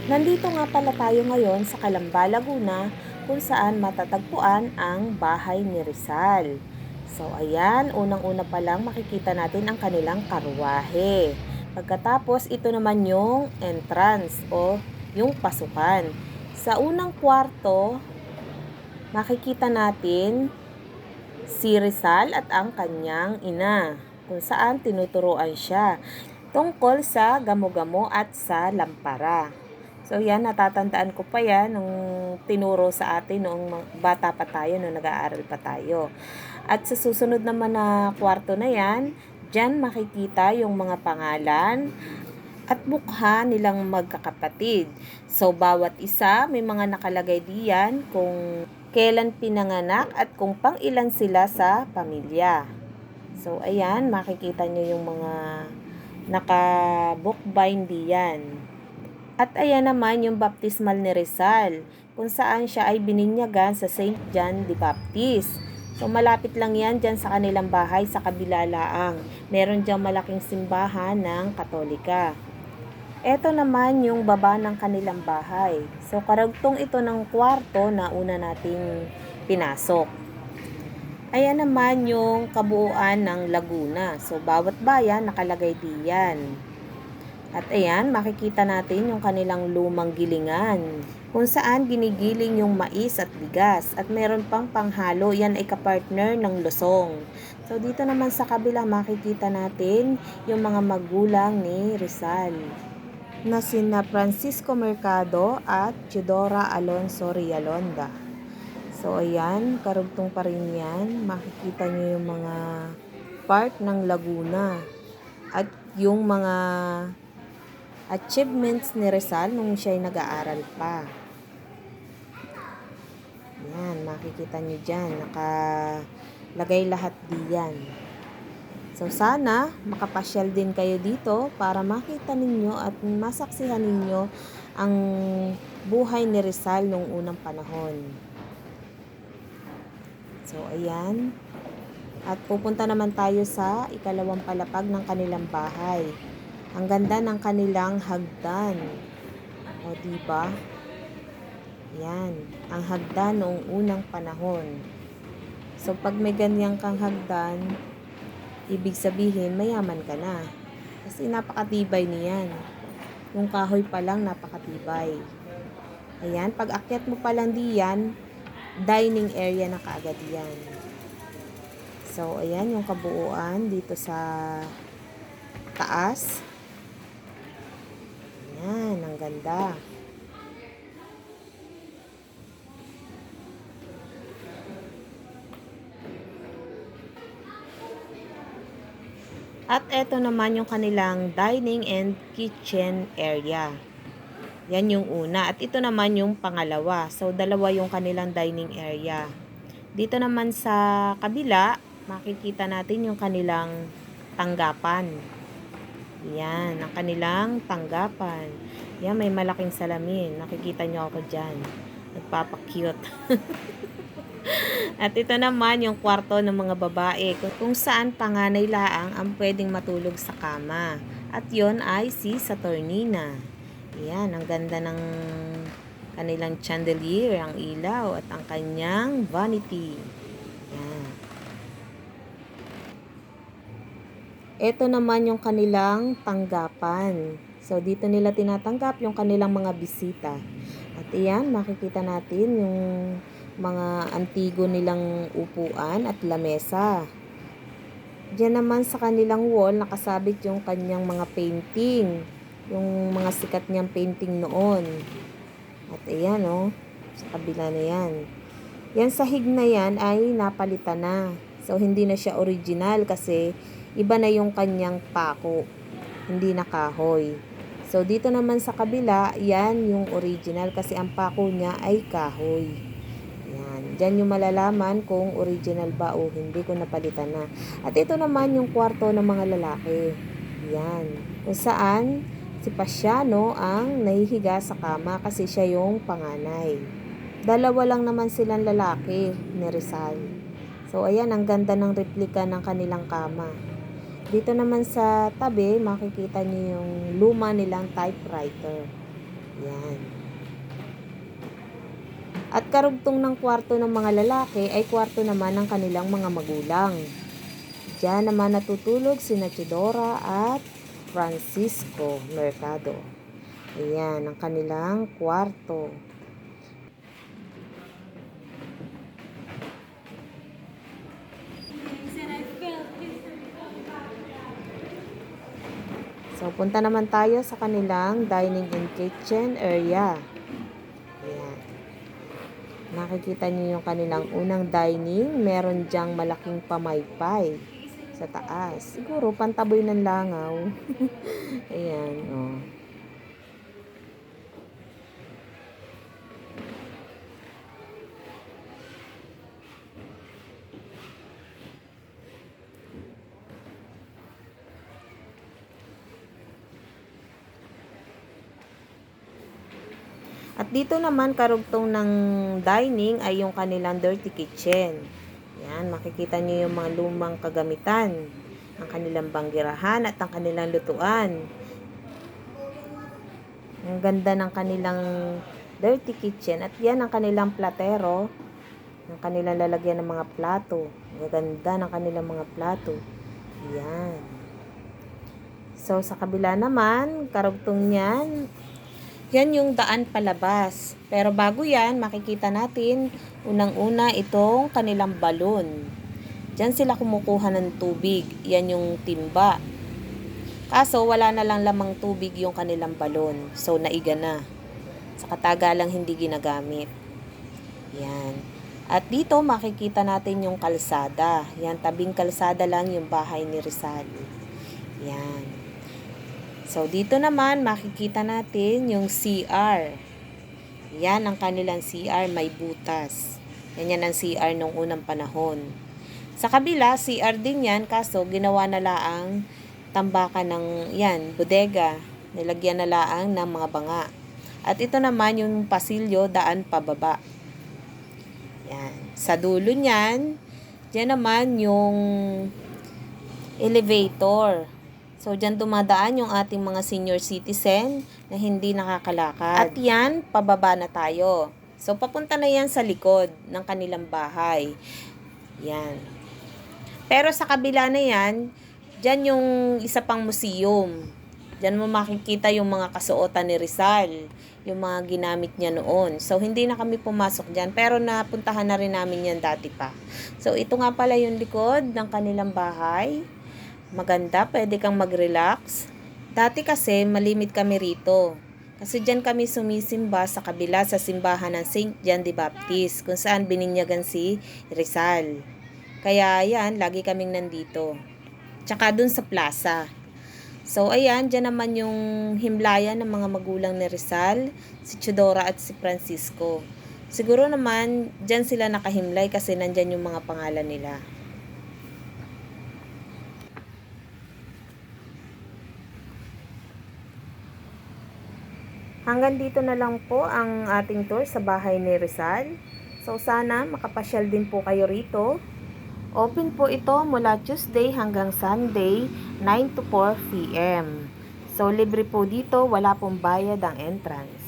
Nandito nga pala tayo ngayon sa Calamba, Laguna, kung saan matatagpuan ang bahay ni Rizal. So ayan, unang-una pa lang makikita natin ang kanilang karwahe. Pagkatapos, ito naman yung entrance o yung pasukan. Sa unang kwarto, makikita natin si Rizal at ang kanyang ina, kung saan tinuturuan siya tungkol sa gamo-gamo at sa lampara. So yan, natatandaan ko pa yan nung tinuro sa atin noong bata pa tayo, nung nag-aaral pa tayo. At sa susunod naman na kwarto na yan, dyan makikita yung mga pangalan at mukha nilang magkakapatid. So bawat isa may mga nakalagay diyan kung kailan pinanganak at kung pang ilan sila sa pamilya. So ayan, makikita nyo yung mga naka-bookbind diyan. At ayan naman yung baptismal ni Rizal, kung saan siya ay bininyagan sa St. John the Baptist. So malapit lang yan dyan sa kanilang bahay sa kabila laang. Meron dyan malaking simbahan ng Katolika. Ito naman yung baba ng kanilang bahay. So karugtong ito ng kwarto na una nating pinasok. Ayan naman yung kabuuan ng Laguna. So bawat bayan nakalagay diyan. At ayan, makikita natin yung kanilang lumang gilingan, kung saan ginigiling yung mais at bigas. At meron pang panghalo, yan ay kapartner ng lusong. So dito naman sa kabila, makikita natin yung mga magulang ni Rizal, na sina Francisco Mercado at Chidora Alonso Rialonda. So ayan, karugtong pa rin yan. Makikita nyo yung mga part ng Laguna at yung mga achievements ni Rizal nung siya ay nag-aaral pa. Yan, makikita nyo dyan. Nakalagay lahat diyan. So sana makapasyal din kayo dito para makita ninyo at masaksihan ninyo ang buhay ni Rizal nung unang panahon. So ayan. At pupunta naman tayo sa ikalawang palapag ng kanilang bahay. Ang ganda ng kanilang hagdan. O diba? Yan, ang hagdan noong unang panahon. So pag may ganyan kang hagdan, ibig sabihin mayaman ka na. Kasi napakatibay niyan. Yung kahoy pa lang napakatibay. Ayan, pag akyat mo pa lang diyan, dining area na kaagad yan. So ayan yung kabuuan dito sa taas. Ayan, ang ganda. At eto naman yung kanilang dining and kitchen area. Yan yung una. At ito naman yung pangalawa. So, dalawa yung kanilang dining area. Dito naman sa kabila, makikita natin yung kanilang tanggapan. Yan, ang kanilang tanggapan. Yan, may malaking salamin. Nakikita nyo ako dyan. Nagpapakyut. At ito naman yung kwarto ng mga babae, kung saan panganay laang ang pwedeng matulog sa kama. At yon ay si Saturnina. Yan, ang ganda ng kanilang chandelier, ang ilaw, at ang kanyang vanity. Yan. Ito naman yung kanilang tanggapan. So, dito nila tinatanggap yung kanilang mga bisita. At iyan, makikita natin yung mga antigo nilang upuan at lamesa. Diyan naman sa kanilang wall, nakasabit yung kanyang mga painting. Yung mga sikat niyang painting noon. At ayan, oh, sa kabila na yan. Yan sahig na yan ay napalitan na. So, hindi na siya original kasi iba na yung kanyang pako. Hindi na kahoy. So, dito naman sa kabila, yan yung original kasi ang pako niya ay kahoy. Yan. Diyan yung malalaman kung original ba o hindi, kung napalitan na. At ito naman yung kwarto ng mga lalaki. Yan. Kung saan si Pasiano ang nahihiga sa kama kasi siya yung panganay. Dalawa lang naman silang lalaki ni Rizal. So ayan, ang ganda ng replika ng kanilang kama. Dito naman sa tabi, makikita niyo yung luma nilang typewriter. Yan. At karugtong ng kwarto ng mga lalaki ay kwarto naman ng kanilang mga magulang. Diyan naman natutulog sina Chidora at Francisco Mercado. Ayan, ang kanilang kwarto. So, punta naman tayo sa kanilang dining and kitchen area. Ayan. Nakikita niyo yung kanilang unang dining. Meron diyang malaking pamaypay sa taas. Siguro, pantaboy ng langaw. Ayan, oh. At dito naman karugtong ng dining ay yung kanilang dirty kitchen. Yan, makikita niyo yung mga lumang kagamitan, ang kanilang banggirahan at ang kanilang lutuan. Ang ganda ng kanilang dirty kitchen at yan ang kanilang platero, ang kanilang lalagyan ng mga plato. Ang ganda ng kanilang mga plato. Yan. So sa kabila naman, karugtong niyan, yan yung daan palabas. Pero bago yan, makikita natin, unang-una itong kanilang balon. Diyan sila kumukuha ng tubig. Yan yung timba. Kaso, wala na lang lamang tubig yung kanilang balon. So, naiga na. Sa katagalang hindi ginagamit. Yan. At dito, makikita natin yung kalsada. Yan, tabing kalsada lang yung bahay ni Rizal. Yan. So, dito naman, makikita natin yung CR. Yan ang kanilang CR, may butas. Yan ang CR nung unang panahon. Sa kabila, CR din yan, kaso ginawa na laang tambakan ng, yan, bodega. Nilagyan na laang ng mga banga. At ito naman yung pasilyo, daan pababa. Yan. Sa dulo niyan, dyan naman yung elevator. So, dyan dumadaan yung ating mga senior citizen na hindi nakakalakad. At yan, pababa na tayo. So, papunta na yan sa likod ng kanilang bahay. Yan. Pero sa kabila na yan, dyan yung isa pang museum. Dyan mo makikita yung mga kasuotan ni Rizal, yung mga ginamit niya noon. So, hindi na kami pumasok dyan, pero napuntahan na rin namin yan dati pa. So, ito nga pala yung likod ng kanilang bahay. Maganda, pwede kang mag-relax. Dati kasi, malimit kami rito. Kasi dyan kami sumisimba sa kabila sa simbahan ng St. John the Baptist, kung saan bininyagan si Rizal. Kaya yan, lagi kaming nandito. Tsaka dun sa plaza. So, ayan, dyan naman yung himlayan ng mga magulang ni Rizal, si Chidora at si Francisco. Siguro naman, dyan sila nakahimlay kasi nandyan yung mga pangalan nila. Hanggang dito na lang po ang ating tour sa bahay ni Rizal. So sana makapasyal din po kayo rito. Open po ito mula Tuesday hanggang Sunday, 9 to 4 p.m. So libre po dito, wala pong bayad ang entrance.